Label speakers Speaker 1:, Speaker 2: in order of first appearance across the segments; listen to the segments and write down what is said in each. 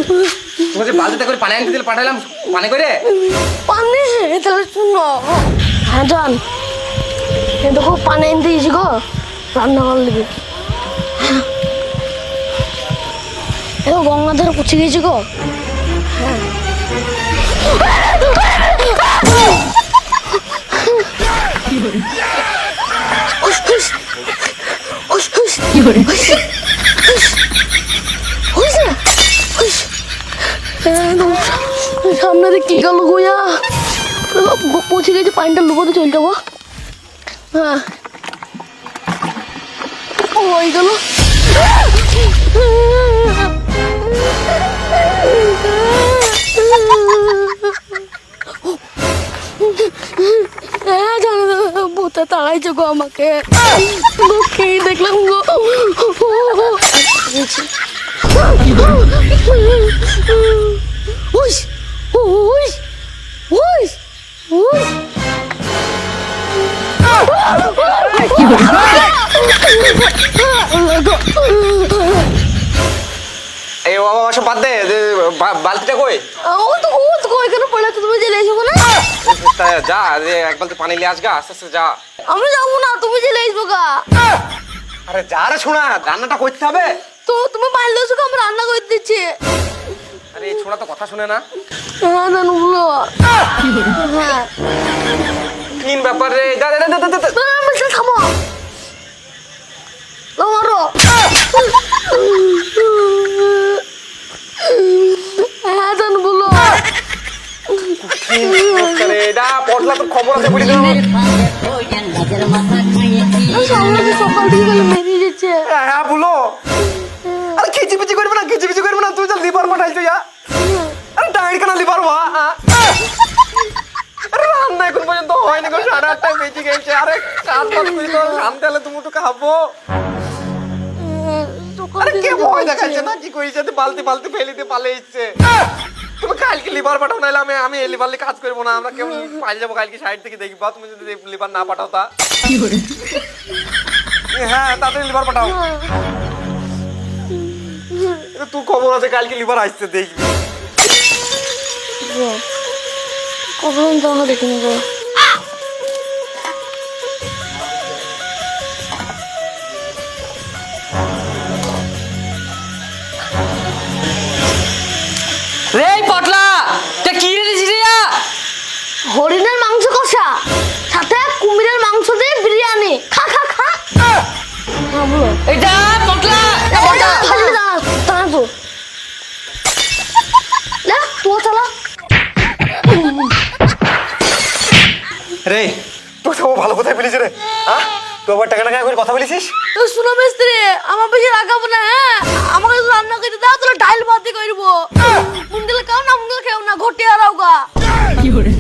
Speaker 1: তুমি যে বালতিতে করে পানি আনতে দিলে পাঠাইলাম পানি করে
Speaker 2: পানি তাহলে শুনো। হ্যাঁ জান, এ দেখো পানি আনতে দিয়েছি গো রান্না করার লেগে। এ গঙ্গাধারে পৌঁছে গেছি গো। হ্যাঁ সামনে কি গেল গোয়া পৌঁছে গেছে, পানিটা লুকোতে চলে যাবো। হ্যাঁ হয়ে গেল। হ্যাঁ জানো ভূতে তাড়াইছে গো আমাকে, খেয়ে দেখলাম গো। উইস উইস উইস উইস
Speaker 1: এই বাবা সব বাদ দে বালতিটা কই
Speaker 2: ওইখানে পড়ে তুমি জেলে এসো না।
Speaker 1: যা এক বালতি পানি নিয়ে আসগা, আস্তে আস্তে যা।
Speaker 2: আমি যাবো না, তুমি জেলে এসবো গা।
Speaker 1: আরে যা রে শোনা, রান্নাটা করতে হবে
Speaker 2: তো তুমি বাইরে এসো, আমি রান্না করে দিচ্ছি।
Speaker 1: আরে এই ছোড়া তো কথা শুনে না।
Speaker 2: হ্যাঁ জানো বলো। হ্যাঁ
Speaker 1: তিন ব্যাপার রে, যা যা যা যা
Speaker 2: থামো আমারও। হ্যাঁ জানো বলো।
Speaker 1: পটলা তোর খবর আছে বুঝলি তো।
Speaker 2: সকাল থেকে মেরিয়ে যাচ্ছে।
Speaker 1: হ্যাঁ বলো। আরে খিচিপিচি করবে না, খিচিপিচি করবে না, তুই যা লিভার পাঠাইছো যা। আরে ডাইরেক্ট কেন লিভার হওয়া। আরে রান্না এখন পর্যন্ত হয়নি গো, 8:30 বেজে গেছে। আরে কাজ বাজ করি তো শান্তি হলে তুমি তো খাবো। আরে কে ভয় দেখাচ্ছে না, কি করিস বালতি বালতি ফেলিতে পালে এসছে। তুমি কালকে লিভার পাঠাও, নাহলে আমি এই লিভার নিয়ে কাজ করবো না। আমরা কেমন পালিয়ে যাবো কালকে সাইড থেকে দেখবা। তুমি যদি লিভার না পাঠাও তা। হ্যাঁ তাড়াতাড়ি লিভার পাঠাও। তুই খবর আছে কালকে লিভার আসছে দেখবি।
Speaker 2: কখন যাওয়া দেখিনি গো।
Speaker 3: রে পটলা তে কি রেছিস রে?
Speaker 2: হরিণের মাংস কষা সাথে কুমিরের মাংস দিয়ে বিরিয়ানি। খা খা খা। হ্যাঁ বলো।
Speaker 3: এটা পটলা
Speaker 1: রে তুই তো ভালো কোথায় পেলিস রে? হ্যাঁ তুই আবার টাকা টাকা করে কথা বলেছিস।
Speaker 2: শুনো মিস্ত্রি, আমার বেশি রাখাবো না। হ্যাঁ আমাকে রান্না করে দাও, তাহলে ডাইল ভাতি করবো। মুন্দিলে খাও না, মুন্দিলে খেও না, ঘটি হারাও গা।
Speaker 3: কি করে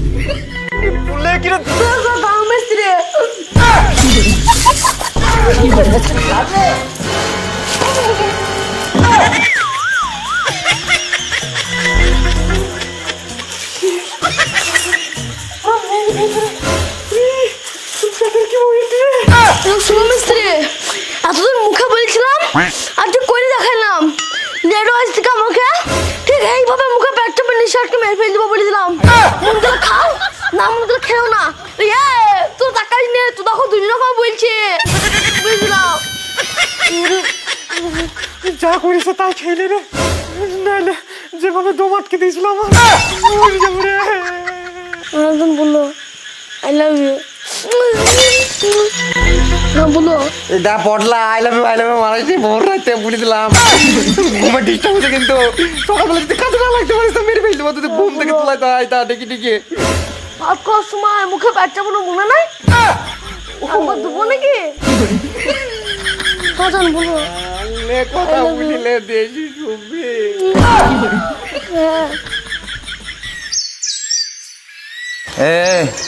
Speaker 1: বললে কি রে?
Speaker 2: দাও মিস্ত্রি। শুনো মিস্ত্রি, এতদিন মুখে বলছিলাম আর তুই করে দেখালাম। লেডো আজ থেকে আমাকে ঠিক এইভাবে মুখে পেট চাপে নিঃশ্বাসকে মেরে ফেলে দেবো বলেছিলাম। মুন্দিলে খাও না, মুন্দিলে খেও না। তোর টাকাই নে, তুই দেখো দুজন রকম বলছে বুঝলাম।
Speaker 1: যা করিস তাই খেলে রে, নাহলে যেভাবে দম আটকে দিয়েছিলাম
Speaker 2: একজন বললো আই লাভ ইউ। হ্যাঁ বলো।
Speaker 1: এটা পটলা আই লাভ ইউ মারাইছি ভোর রাতে বলে দিলাম। ঘুমে ডিস্টার্ব হচ্ছে কিন্তু সকালবেলা যদি কাজে না লাগতে পারিস তো মেরে ফেলতে পারতো। তুই ঘুম থেকে তোলাই তাই তা ডেকে ডেকে
Speaker 2: ভাত খাওয়ার সময় মুখে পেট চাপানো মনে নাই? একবার দেবো নাকি? বাজান বলো।
Speaker 1: কথা বুঝলে দেশি শুনবি। এ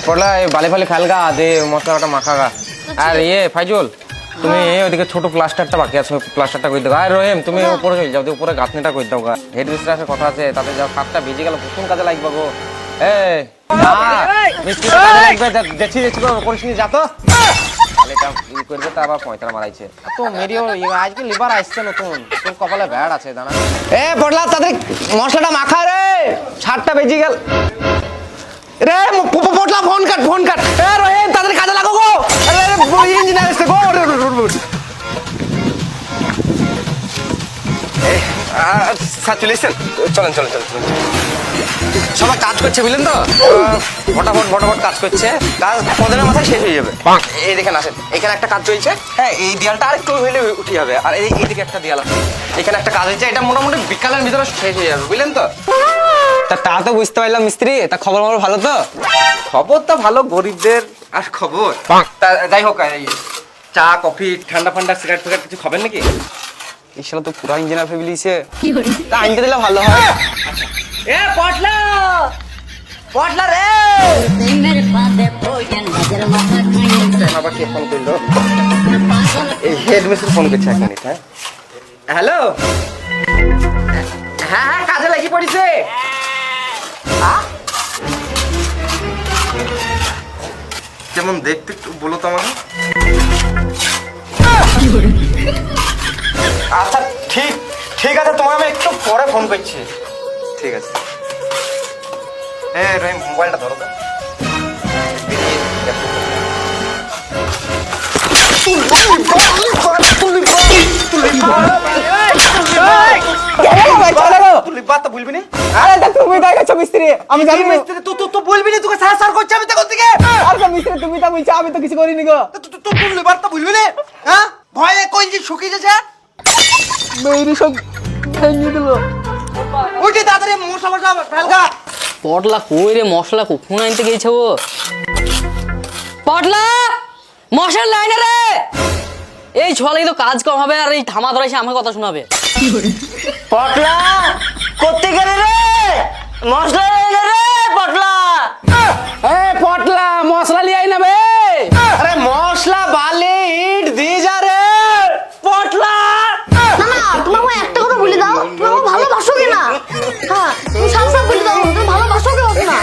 Speaker 1: পড়লা এই বালি ফালি খালগা দে মশলাটা মাখাগা। আর ফাইজুল তুমি ওইদিকে ছোট প্লাস্টারটা বাকি আছে, প্লাস্টারটা করে দাও। আর রহিম তুমি উপরে চলে যাও, উপরে গাঁথনিটা করে দাও গা। হেড মিস্ট্রেসের কথা আছে, তাতে যাও কাঠটা ভিজে গেল কোন কাজে লাগবে গো। মিস্ত্রি কাজে লাগবে, দেখছি করিস নি যা তো। বালিটা ই করবে তা আবার পয়তারা মারাইছে তো মেরিও আজকে লিভার আসছে নতুন তোর কপালে ব্যাড আছে দাঁড়া এ পড়লা তাদের মশলাটা মাখা রে 7টা বেজে গেল রে পটলা ফোন কাট এ রোহিত তাদের কাজে লাগো গো আরে ইঞ্জিনিয়ার এসে গো স্যার চলে এসেছেন চলেন সবাই কাজ করছে বুঝলেন তো ফটাফট কাজ করছে কাজ পদের মাথায় শেষ হয়ে যাবে এই দেখেন আসেন এখানে একটা কাজ চলছে হ্যাঁ এই দেয়ালটা আর একটু হইলে উঠে যাবে আর এইদিকে একটা দেয়াল আছে এখানে একটা কাজ হচ্ছে এটা মোটামুটি বিকালের ভিতরে শেষ হয়ে যাবে বুঝলেন তো তা তো বুঝতে পারলাম মিস্ত্রি তা খবর ভালো তো খবর তো ভালো গরিবদের আর খবর তা যাই হোক চা কফি ঠান্ডা সিগারেট ফিগারেট কিছু খাবেন নাকি এই শালা তো পুরা ইঞ্জিনিয়ার ভেবে লিছে তা আনতে দিলে ভালো হয় এ পটলা রে আবার কে ফোন করলো এই হেড মিস্ত্রি ফোন করছে এক মিনিট হ্যালো হ্যাঁ কাজে লাগি পড়িছে কেমন দেখতে একটু বলো তো আমাকে আচ্ছা ঠিক আছে তোমায় আমি একটু পরে ফোন করছি ঠিক আছে রহিম মোবাইলটা ধরো তো বলবি না আরে তুমি তাই গেছো মিস্ত্রি আমি জানি মিস্ত্রি তুই বলবি না তোকে সার করছে আমি তখন থেকে আর মিস্ত্রি তুমি তা বলছো আমি তো কিছু করিনি গো তুই বলবি বার্তা বলবি না হ্যাঁ ভয়ে কোন যে শুকিয়ে যাচ্ছে মেয়েরই সব ভেঙে দিল উঠে তাড়াতাড়ি মশলা ফেলগা
Speaker 3: পটলা কই রে মশলা কখন আনতে গেছে ও পটলা মশলা লাইনে রে এই ছলাই তো কাজ কম হবে আর এই থামা ধরেছে আমার কথা শোনাবে
Speaker 4: পটলা করতে গেলে রে মশলা লাইনে রে পটলা
Speaker 3: পটলা মশলা লিয়াই না বে
Speaker 1: আরে মশলা বালি ইট দিয়ে যা রে
Speaker 4: পটলা
Speaker 2: না তুমি আমাকে একটা কথা বলে দাও তুমি আমাকে ভালোবাসো কি না হ্যাঁ তুমি সামসাম বলে দাও তুমি ভালোবাসো কি না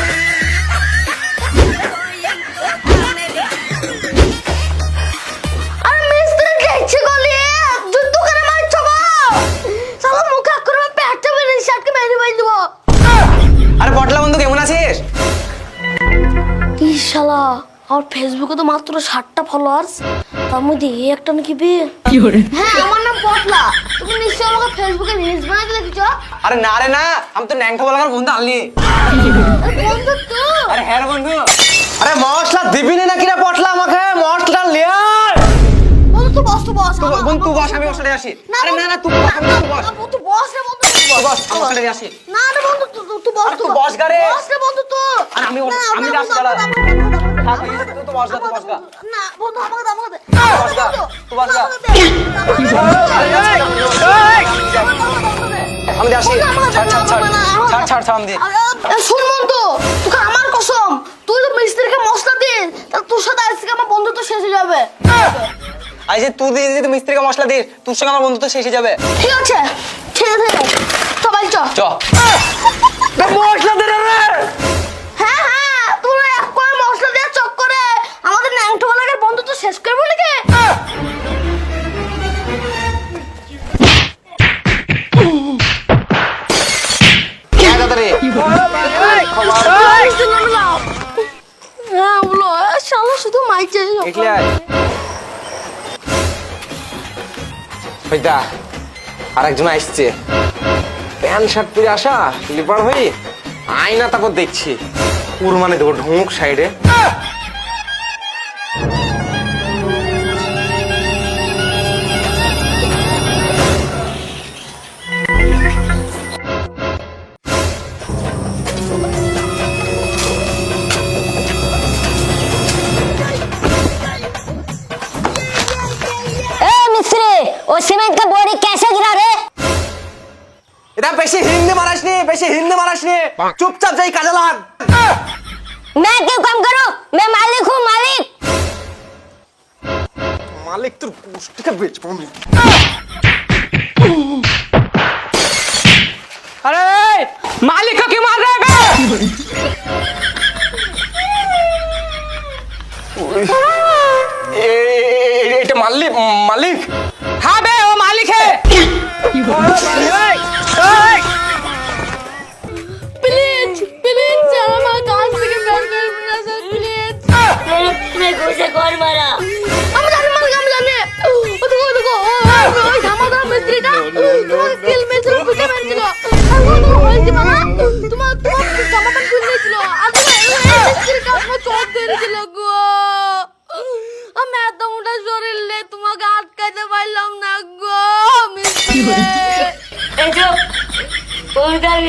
Speaker 2: আরে মিস্ত্রি দেখছি গলি যুদ্ধ করে মারছো গো সালা মুখে করে পেটটা বেরে শার্টকে মেরে বাই দেব
Speaker 1: আরে পটলা বন্ধু কেমন আছিস
Speaker 2: কি শালা আর ফেসবুকে তো মাত্র 60টা ফলোয়ার্স তার মধ্যে এই একটা নাকি বিয়ে হ্যাঁ আমার নাম পটলা তুমি নিশ্চয়ই আমাকে ফেসবুকে রিলস বানাতে দেখেছো
Speaker 1: আরে না রে না আমি তো ন্যাংটা বলার বন্ধু আনলি
Speaker 2: বন্ধু তো
Speaker 1: আরে হ্যাঁ রে বন্ধু আরে মশলা দিবি না নাকি রে পটলা আমাকে মশলা লিয়ার
Speaker 2: বন্ধু তো বস
Speaker 1: বন্ধু তুই বস আমি মশলা আসি আরে না তুই বস আমি তুই বস
Speaker 2: তুই বস রে বন্ধু
Speaker 1: তুই বস আমি মশলা আসি
Speaker 2: না রে বন্ধু তুই বস
Speaker 1: তুই বস গা রে
Speaker 2: বস রে বন্ধু তো
Speaker 1: আরে আমি যাচ্ছি দাঁড়া তুই তো বস গা
Speaker 2: না বন্ধু আমাকে দে
Speaker 1: বস গা তুই বস গা আমি আসি ছাড় আমি দি
Speaker 2: শুন বন্ধু তোকে আমার কসম তুই তো মিস্ত্রিকে মশলা দিস তাহলে তোর সাথে আজকে আমার বন্ধুত্ব শেষ হয়ে যাবে
Speaker 1: আই যে তুই দিয়ে যদি মিস্ত্রিকে মশলা দিস তোর সঙ্গে আমার বন্ধুত্ব শেষ হয়ে যাবে
Speaker 2: ঠিক আছে সবাই চ
Speaker 1: মশলা দে রে
Speaker 2: হ্যাঁ তোরা এক করে মশলা দিয়ে চক্করে আমাদের ন্যাংটোওয়ালাকে বন্ধুত্ব শেষ করবো নাকি হ্যাঁ বলো শালা শুধু মাইক
Speaker 1: আর একজন আসছে প্যান্ট শার্ট পরে আসা লিপার হয়ে আয়না তারপর দেখছি কুরবানি দেবো ঢুক সাইডে
Speaker 4: वो सीमेंट का बोरी कैसे गिरा रे
Speaker 1: এটা বেশি হিন্দি মারাস নি চুপচাপ যাই কাজে লাগ
Speaker 4: मैं क्यों काम करूं मैं मालिक हूं
Speaker 1: मालिक তোর পুষ্টিকে বেচবো আমি
Speaker 3: अरे मालिक को क्यों मार रहा है
Speaker 2: তোমাকে কিল মেরেছিল পিঠে মেরেছিল আর তোমার হয়েছে মামা তোমার জামা প্যান্ট খুলে দিয়েছিল আর তোমার মিস্ত্রি কাছে চোখ ধরেছিল গো আমি এত মোটা শরীর নিয়ে তোমাকে আটকাতে পারলাম না গো মিস্ত্রি
Speaker 4: ए जो उधर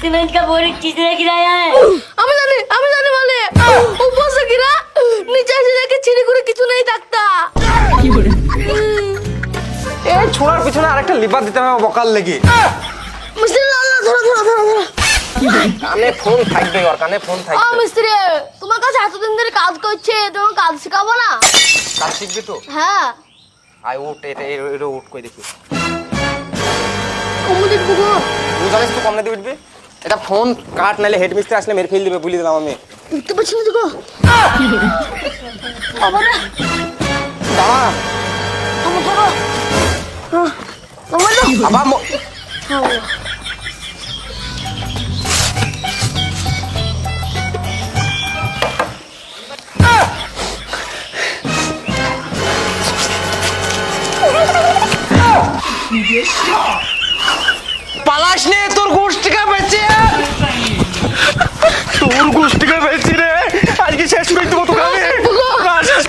Speaker 4: सीमेंट का बोरी किसने गिराया है
Speaker 2: আমি জানি মানে উপর से गिरा नीचे से जाके छिड़ी করে কিছু নেই থাকতা
Speaker 1: এই ছোড়ার পিছনে আরেকটা লিভার দিতে হবে বকাল লেগে
Speaker 2: মিস্ত্রি না ধরো
Speaker 1: কানে ফোন থাকবে ওর কানে ফোন
Speaker 2: ও
Speaker 1: থাকবে
Speaker 2: মিস্ত্রি তোমার কাছে এতদিন ধরে কাজ করছে তোমার কাজ শেখাবো না
Speaker 1: কাজ শিখবি তো
Speaker 2: হ্যাঁ
Speaker 1: আই উঠ এটা উঠ কই দেখি
Speaker 2: কমুদিক বুগো
Speaker 1: তুই জানিস তো কমনে দিবি এটা ফোন কাট নাইলে হেড মিস্ত্রি আসলে মেরে ফেল দিবে বলে দিলাম আমি
Speaker 2: দেখতে পাচ্ছি না দেখো বাবা রে
Speaker 1: দাঁড়া
Speaker 2: আমার ধরো আমার না
Speaker 1: আবার পালাস নে তোর গোষ্ঠীকে বেঁচে তোর গোষ্ঠীকে বেঁচে রে আজকে শেষ করে দেবো তোকে আমি শেষ